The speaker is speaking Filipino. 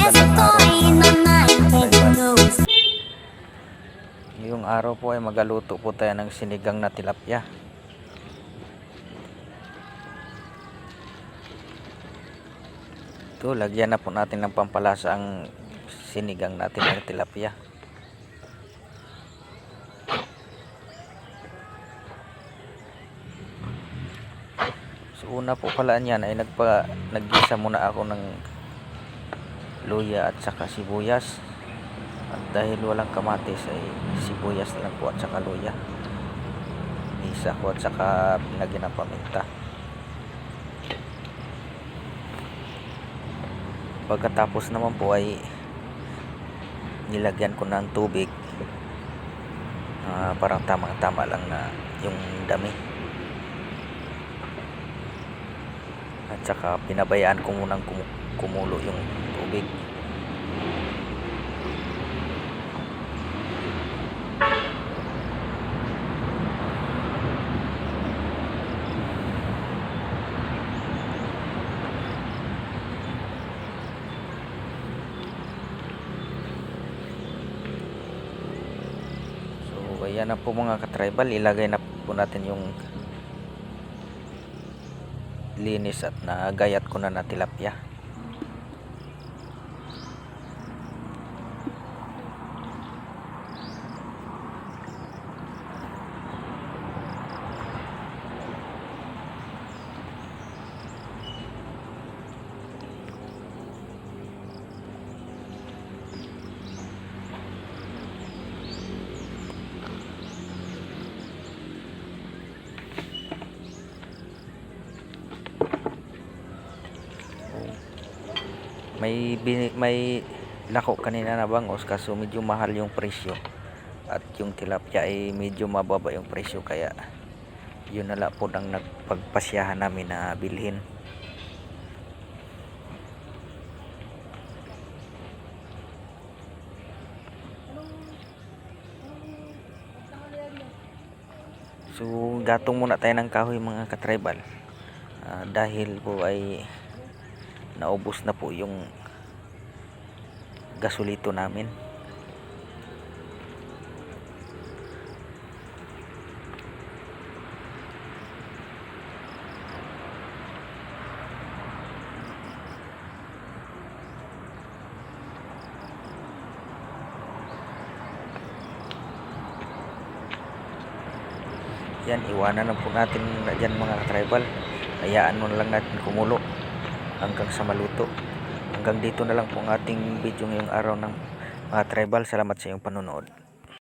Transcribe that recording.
Magandang araw. Ngayong araw po ay magaluto po tayo ng sinigang na tilapia. Ito, lagyan na po natin ng pampalasa ang sinigang natin ng tilapia. So una po pala niyan ay naggisa muna ako ng luya at saka sibuyas. At dahil walang kamatis ay sibuyas na lang po at saka luya. Isa ko at saka pinagyan ng paminta. Pagkatapos naman po ay nilagyan ko ng tubig. Parang tamang-tama lang na yung dami. At saka pinabayaan ko munang kumulo yung tubig. So ayan na po mga katribal, ilagay na po natin yung linis at nagayat ko na tilapia. May lako kanina na bangos kaso medyo mahal yung presyo at yung tilapia ay medyo mababa yung presyo, kaya yun na lang po ang nagpagpasyahan namin na bilhin. So gatong muna tayo ng kahoy mga katribal, dahil po ay naubos na po yung gasolito namin. Yan, iwanan na po natin dyan mga katribal. Hayaan mo na lang natin kumulo hanggang sa maluto. Hanggang dito na lang po ang ating video ngayong araw ng mga tribal. Salamat sa iyong panonood.